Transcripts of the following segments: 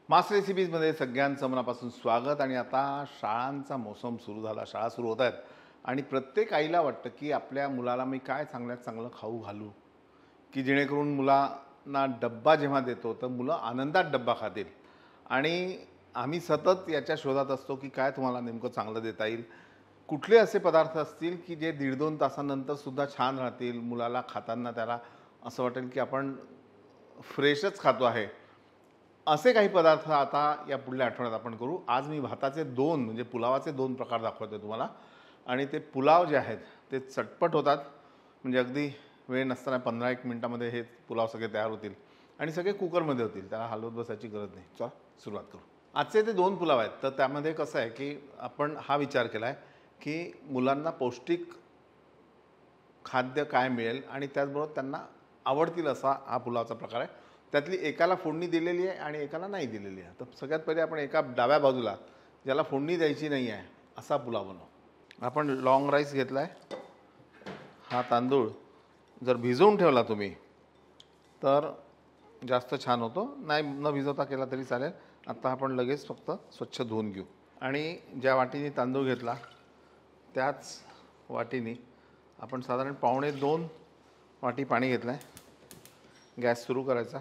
मास रेसिपीजमध्ये सगळ्यांचं मनापासून स्वागत। आणि आता शाळांचा मोसम सुरू झाला, शाळा सुरू होत आहेत आणि प्रत्येक आईला वाटतं की आपल्या मुलाला मी काय चांगल्यात चांगलं खाऊ घालू की जेणेकरून मुलांना डब्बा जेव्हा देतो तर मुलं आनंदात डब्बा खातील। आणि आम्ही सतत याच्या शोधात असतो की काय तुम्हाला नेमकं चांगलं देता येईल, कुठले असे पदार्थ असतील की जे 1.5-2 तासानंतर सुद्धा छान राहतील, मुलाला खाताना त्याला असं वाटेल की आपण फ्रेशच खातो आहे। असे काही पदार्थ आता या पुढल्या आठवड्यात आपण करू। आज मी भाताचे दोन म्हणजे पुलावाचे दोन प्रकार दाखवतोय तुम्हाला। आणि ते पुलाव जे आहेत ते चटपट होतात, म्हणजे अगदी वेळ नसताना 15-1 मिनिटामध्ये हे पुलाव सगळे तयार होतील आणि सगळे कुकरमध्ये होतील, त्याला हलवत बसायची गरज नाही। चला सुरुवात करू। आजचे ते दोन पुलाव आहेत, तर त्यामध्ये कसं आहे की आपण हा विचार केला आहे की मुलांना पौष्टिक खाद्य काय मिळेल आणि त्याचबरोबर त्यांना आवडतील असा हा पुलावचा प्रकार आहे। त्यातली एकाला फोडणी दिलेली आहे आणि एकाला नाही दिलेली आहे। तर सगळ्यात पहिले आपण एका डाव्या बाजूला ज्याला फोडणी द्यायची नाही आहे असा पुलाव बनवू। आपण लॉंग राईस घेतला आहे। हा तांदूळ जर भिजवून ठेवला तुम्ही तर जास्त छान होतो, नाही न भिजवता केला तरी चालेल। आता आपण लगेच फक्त स्वच्छ धुवून घेऊ आणि ज्या वाटीने तांदूळ घेतला त्याच वाटीने आपण साधारण 1.25 वाटी पाणी घेतलं आहे। गॅस सुरू करायचा।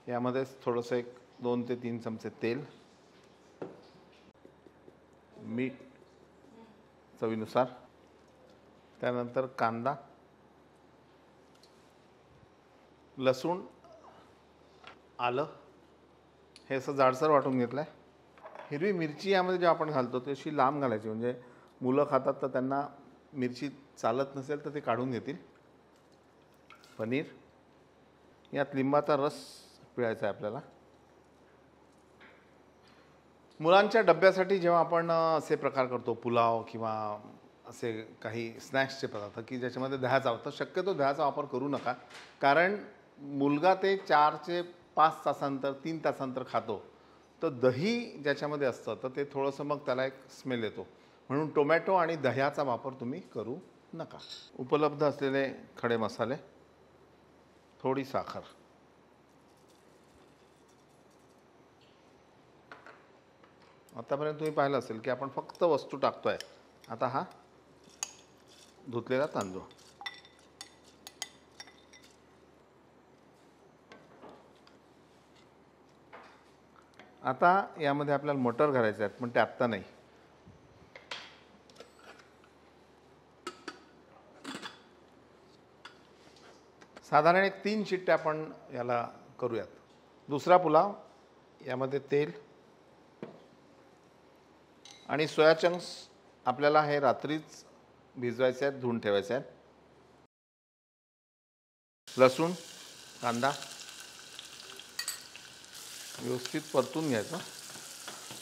यामध्येच थोडंसं 2 ते 3 चमचे तेल, मीठ चवीनुसार, त्यानंतर कांदा, लसूण, आलं हे असं जाडसर वाटून घेतलं आहे। हिरवी मिरची यामध्ये जेव्हा आपण घालतो ती अशी लांब घालायची, म्हणजे मुलं खातात तर त्यांना मिरची चालत नसेल तर ते काढून घेतील। पनीर, यात लिंबाचा रस पिळायचा आहे आपल्याला। मुलांच्या डब्यासाठी जेव्हा आपण असे प्रकार करतो पुलाव किंवा असे काही स्नॅक्सचे पदार्थ की ज्याच्यामध्ये दह्याचा वापर, शक्यतो दह्याचा वापर करू नका, कारण मुलगा ते 4 ते 5 तासांतर 3 तासांतर खातो, तर दही ज्याच्यामध्ये असतं तर ते थोडंसं मग त्याला एक स्मेल येतो, म्हणून टोमॅटो आणि दह्याचा वापर तुम्ही करू नका। उपलब्ध असलेले खडे मसाले, थोडी साखर, आतापर्यंत तुम्ही पाहिलं असेल की आपण फक्त वस्तू टाकतोय। आता हा धुतलेला तांदूळ, आता यामध्ये आपल्याला मटर घालायचे आहेत पण ते आत्ता नाही। साधारण 3 शिट्ट्या आपण याला करूयात। दुसरा पुलाव, यामध्ये तेल आणि सोया चंक्स आपल्याला हे रात्रीच भिजवायचे आहेत, धुवून ठेवायचे आहेत। लसूण, कांदा व्यवस्थित परतून घ्यायचं।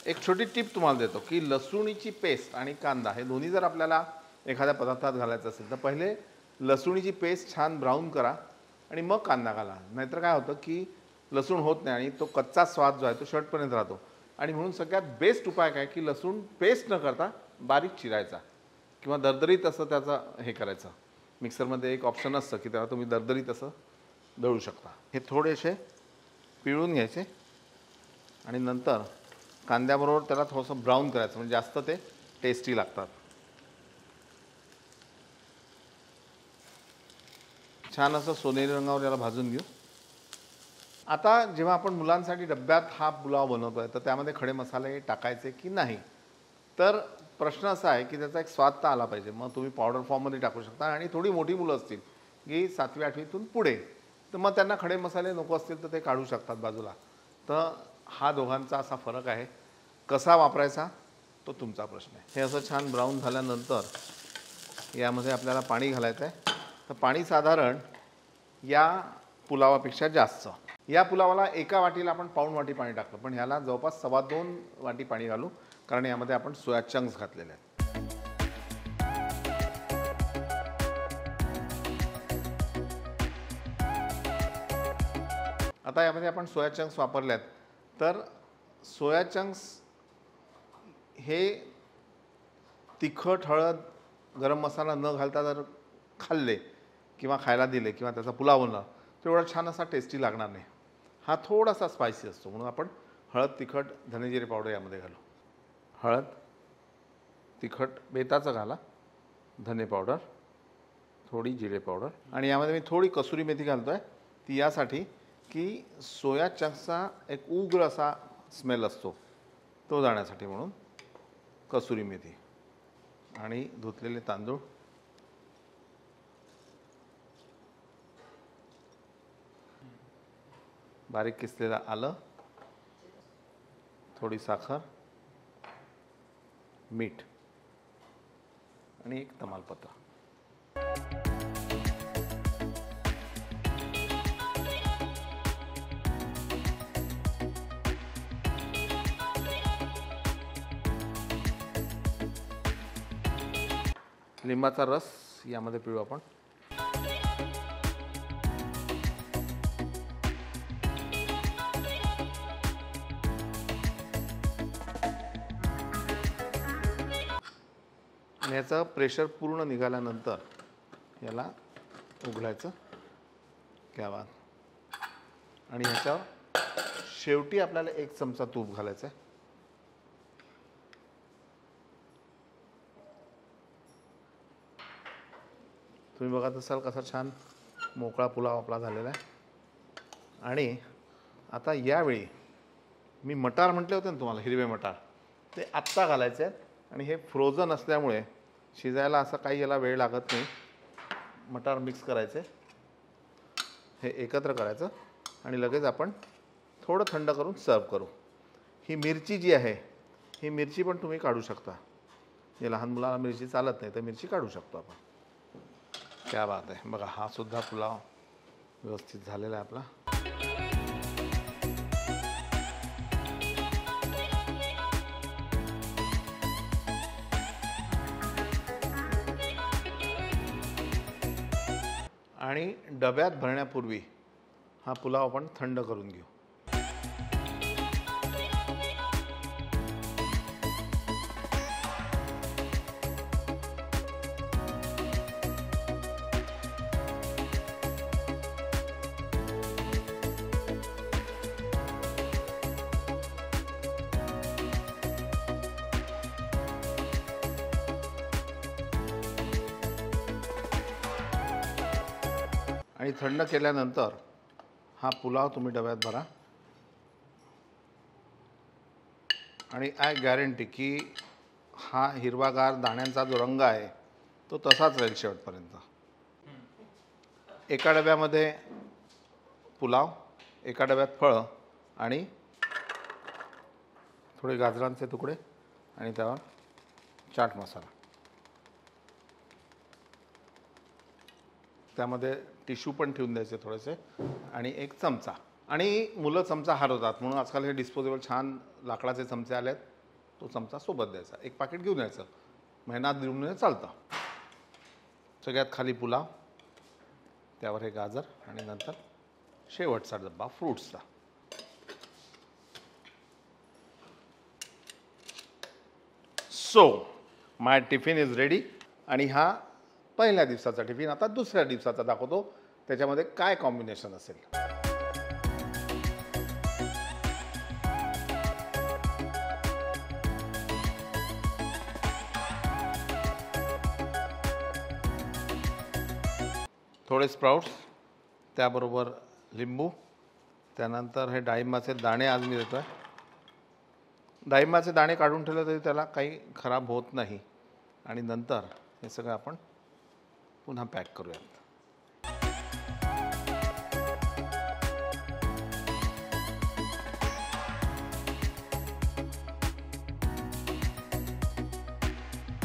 एक छोटी टिप तुम्हाला देतो की लसूणीची पेस्ट आणि कांदा हे दोन्ही जर आपल्याला एखाद्या पदार्थात घालायचं असेल तर पहिले लसूणीची पेस्ट छान ब्राऊन करा आणि मग कांदा घाला, नाहीतर काय होतं की लसूण होत नाही आणि तो कच्चा स्वाद जो आहे तो शेवटपर्यंत राहतो। आणि म्हणून सगळ्यात बेस्ट उपाय काय की लसूण पेस्ट न करता बारीक चिरायचा किंवा दरदरीत असं त्याचं हे करायचं। मिक्सरमध्ये एक ऑप्शन असतं की तेव्हा तुम्ही दरदरीत असं दळू शकता। हे थोडेसे पिळून घ्यायचे आणि नंतर कांद्याबरोबर त्याला थोडंसं ब्राऊन करायचं, म्हणजे जास्त ते टेस्टी लागतात। छान असं सोनेरी रंगावर याला भाजून घेऊ। आता जेव्हा आपण मुलांसाठी डब्यात हा पुलाव बनवतोय तर त्यामध्ये खडे मसाले टाकायचे की नाही, तर प्रश्न असा आहे की त्याचा एक स्वाद तर आला पाहिजे। मग तुम्ही पावडर फॉर्ममध्ये टाकू शकता आणि थोडी मोठी मुलं असतील की 7वी-8वीतून पुढे, तर मग त्यांना खडे मसाले नको असतील तर ते काढू शकतात बाजूला। तर हा दोघांचा असा फरक आहे, कसा वापरायचा तो तुमचा प्रश्न आहे। हे असं छान ब्राऊन झाल्यानंतर यामध्ये आपल्याला पाणी घालायचं आहे। तर पाणी साधारण या पुलावापेक्षा जास्त, या पुलावाला एका वाटीला आपण 1.25 वाटी पाणी टाकलं, पण ह्याला जवळपास 2.25 वाटी पाणी घालू, कारण यामध्ये आपण सोया चंक्स घातलेले आहेत। आता यामध्ये आपण सोया चंक्स वापरले आहेत, तर सोया चंक्स हे तिखट, हळद, गरम मसाला न घालता जर खाल्ले किंवा खायला दिले किंवा त्याचा पुलाव बनला तर एवढा छान असा टेस्टी लागणार नाही। हा थोडासा स्पायसी असतो, म्हणून आपण हळद, तिखट, धनेजिरे पावडर यामध्ये घालू. हळद, तिखट, बेताचं घाला, धने पावडर, थोडी जिरे पावडर आणि यामध्ये मी थोडी कसुरी मेथी घालतो आहे. ती यासाठी की सोया चंक्सचा एक उग्र असा स्मेल असतो तो जाण्यासाठी म्हणून कसुरी मेथी आणि धुतलेले तांदूळ, बारीक किसलेलं आलं, थोडी साखर, मीठ आणि एक तमालपत्र. लिंबाचा रस यामध्ये पिळू आपण. याचं प्रेशर पूर्ण निघाल्यानंतर याला उघडायचं गॅसवर आणि ह्याच्यावर शेवटी आपल्याला 1 चमचा तूप घालायचं आहे. तुम्ही बघत असाल कसा छान मोकळा पुलाव आपला झालेला आहे. आणि आता यावेळी मी मटार म्हटले होते ना तुम्हाला, हिरवे मटार, ते आत्ता घालायचे आहेत आणि हे फ्रोझन असल्यामुळे शिजायला असं काही याला वेळ लागत नाही. मटार मिक्स करायचे, हे एकत्र करायचं आणि लगेच आपण थोडं थंड करून सर्व करू. ही मिरची जी आहे, ही मिरची पण तुम्ही काढू शकता. जे लहान मुलांना मिरची चालत नाही तर मिरची काढू शकतो आपण. क्या बात आहे. बघा हा सुद्धा पुलाव व्यवस्थित झालेला आहे आपला. आणि डब्यात भरण्यापूर्वी हा पुलाव आपण थंड करून घेऊ. आणि थंड केल्यानंतर हा पुलाव तुम्ही डब्यात भरा आणि आय गॅरंटी की हा हिरवागार दाण्यांचा जो रंग आहे तो तसाच राहील शेवटपर्यंत. एका डब्यामध्ये पुलाव, एका डब्यात फळं आणि थोडे गाजरांचे तुकडे आणि त्यावर चाट मसाला. त्यामध्ये टिश्यू पण ठेवून द्यायचे थोडेसे आणि 1 चमचा. आणि मुलं चमचा हरवतात म्हणून आजकाल हे डिस्पोजेबल छान लाकडाचे चमचे आले आहेत, तो चमचा सोबत द्यायचा. 1 पाकिट घेऊन यायचं, महिना देऊन चालतं. सगळ्यात खाली पुलाव, त्यावर हे गाजर आणि नंतर शेवटचा डब्बा फ्रूट्सचा. So my tiffin is ready. आणि हा पहिल्या दिवसाचा टिफिन. आता दुसऱ्या दिवसाचा दाखवतो, त्याच्यामध्ये काय कॉम्बिनेशन असेल. थोडे स्प्राउट्स, त्याबरोबर लिंबू, त्यानंतर हे डाळिंबाचे दाणे आज मी देतो आहे. डाळिंबाचे दाणे काढून ठेवले तरी त्याला काही खराब होत नाही. आणि नंतर हे सगळं आपण पुन्हा पॅक करूयात.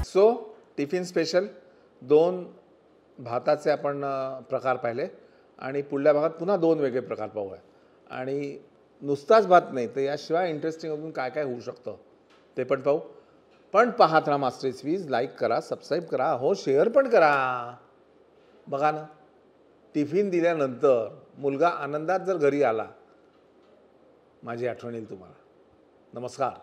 सो टिफिन स्पेशल 2 भाताचे आपण प्रकार पाहिले आणि पुढल्या भागात पुन्हा 2 वेगळे प्रकार पाहूया. आणि नुसताच भात नाही तर याशिवाय इंटरेस्टिंग अजून काय काय होऊ शकतं ते पण पाहू. पण पाहत राहा मास्टर रेसिपीज. लाईक करा, सबस्क्राईब करा, हो शेअर पण करा. बघा ना, टिफिन दिल्यानंतर मुलगा आनंदात जर घरी आला, माझी आठवण येईल तुम्हाला. नमस्कार.